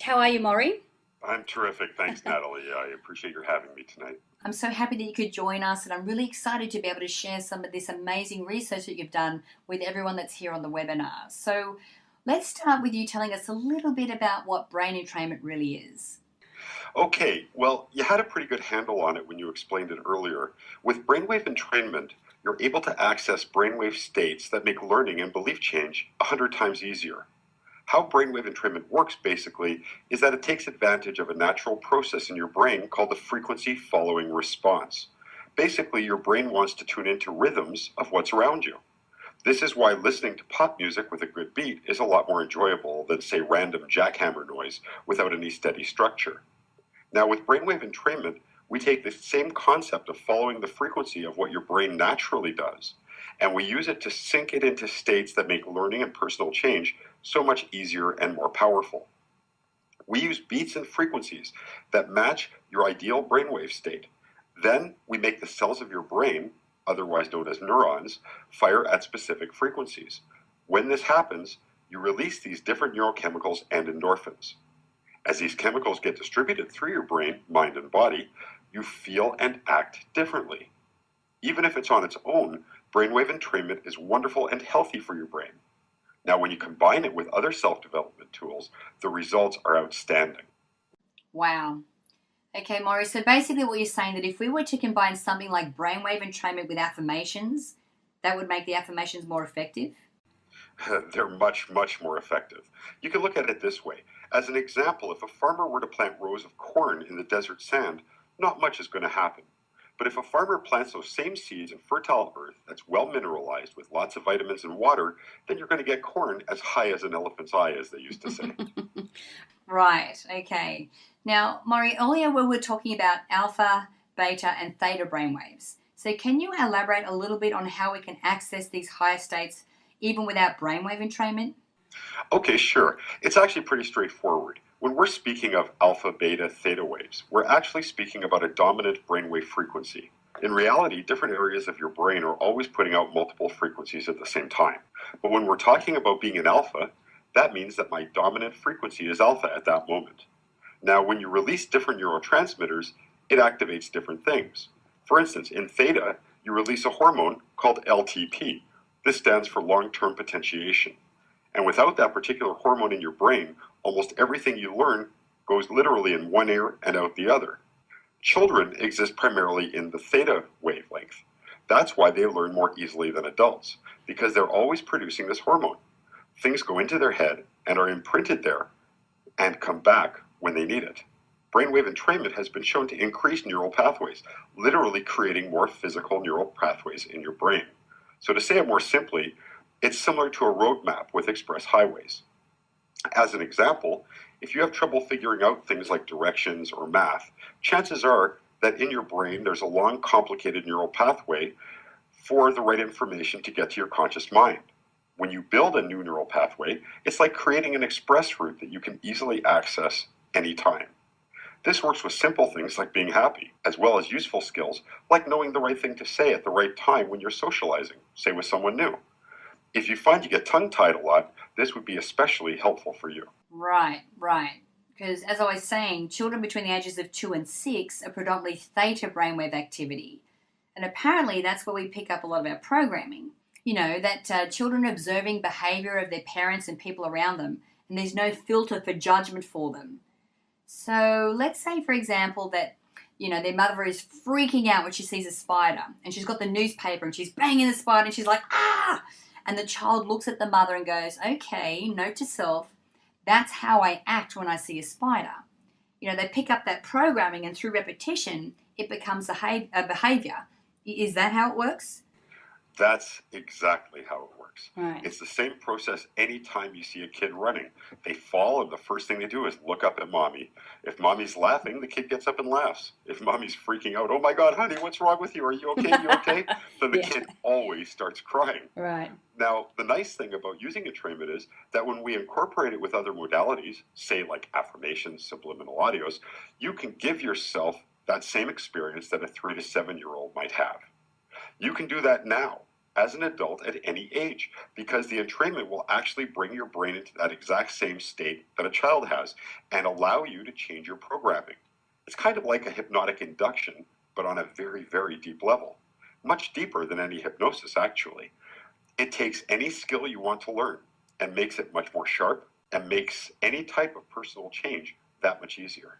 How are you, Maury? I'm terrific. Thanks, Natalie. I appreciate your having me tonight. I'm so happy that you could join us, and I'm really excited to be able to share some of this amazing research that you've done with everyone that's here on the webinar. So, let's start with you telling us a little bit about what brain entrainment really is. Okay, well, you had a pretty good handle on it when you explained it earlier. With brainwave entrainment, you're able to access brainwave states that make learning and belief change 100 times easier. How brainwave entrainment works, basically, is that it takes advantage of a natural process in your brain called the frequency following response. Basically, your brain wants to tune into rhythms of what's around you. This is why listening to pop music with a good beat is a lot more enjoyable than, say, random jackhammer noise without any steady structure. Now, with brainwave entrainment, we take the same concept of following the frequency of what your brain naturally does, and we use it to sync it into states that make learning and personal change so much easier and more powerful. We use beats and frequencies that match your ideal brainwave state. Then we make the cells of your brain, otherwise known as neurons, fire at specific frequencies. When this happens, you release these different neurochemicals and endorphins. As these chemicals get distributed through your brain, mind, and body, you feel and act differently. Even if it's on its own, brainwave entrainment is wonderful and healthy for your brain. Now, when you combine it with other self-development tools, the results are outstanding. Wow. Okay, Maury, so basically what you're saying that if we were to combine something like brainwave entrainment with affirmations, that would make the affirmations more effective? They're much, much more effective. You can look at it this way. As an example, if a farmer were to plant rows of corn in the desert sand, not much is going to happen. But if a farmer plants those same seeds in fertile earth that's well mineralized with lots of vitamins and water, then you're going to get corn as high as an elephant's eye, as they used to say. Right, okay. Now, Maury, earlier we were talking about alpha, beta, and theta brainwaves. So, can you elaborate a little bit on how we can access these higher states even without brainwave entrainment? Okay, sure. It's actually pretty straightforward. When we're speaking of alpha, beta, theta waves, we're actually speaking about a dominant brainwave frequency. In reality, different areas of your brain are always putting out multiple frequencies at the same time. But when we're talking about being an alpha, that means that my dominant frequency is alpha at that moment. Now, when you release different neurotransmitters, it activates different things. For instance, in theta, you release a hormone called LTP. This stands for long-term potentiation. And without that particular hormone in your brain, almost everything you learn goes literally in one ear and out the other. Children exist primarily in the theta wavelength. That's why they learn more easily than adults, because they're always producing this hormone. Things go into their head and are imprinted there and come back when they need it. Brainwave entrainment has been shown to increase neural pathways, literally creating more physical neural pathways in your brain. So to say it more simply, it's similar to a roadmap with express highways. As an example, if you have trouble figuring out things like directions or math, chances are that in your brain there's a long, complicated neural pathway for the right information to get to your conscious mind. When you build a new neural pathway, it's like creating an express route that you can easily access anytime. This works with simple things like being happy, as well as useful skills like knowing the right thing to say at the right time when you're socializing, say with someone new. If you find you get tongue-tied a lot, this would be especially helpful for you. Right, right. Because as I was saying, children between the ages of 2 and 6 are predominantly theta brainwave activity. And apparently that's where we pick up a lot of our programming. You know, that children observing behavior of their parents and people around them, and there's no filter for judgment for them. So let's say, for example, that their mother is freaking out when she sees a spider, and she's got the newspaper and she's banging the spider and she's like, ah! And the child looks at the mother and goes, okay, note to self, that's how I act when I see a spider. They pick up that programming, and through repetition, it becomes a behavior. Is that how it works? That's exactly how it works. Right. It's the same process anytime you see a kid running. They fall, and the first thing they do is look up at mommy. If mommy's laughing, the kid gets up and laughs. If mommy's freaking out, oh my God, honey, what's wrong with you? Are you okay? You okay? Then the Yeah. kid always starts crying. Right. Now, the nice thing about using entrainment is that when we incorporate it with other modalities, say like affirmations, subliminal audios, you can give yourself that same experience that a 3 to 7-year-old might have. You can do that now. as an adult at any age, because the entrainment will actually bring your brain into that exact same state that a child has and allow you to change your programming. It's kind of like a hypnotic induction, but on a very, very deep level. Much deeper than any hypnosis, actually. It takes any skill you want to learn and makes it much more sharp and makes any type of personal change that much easier.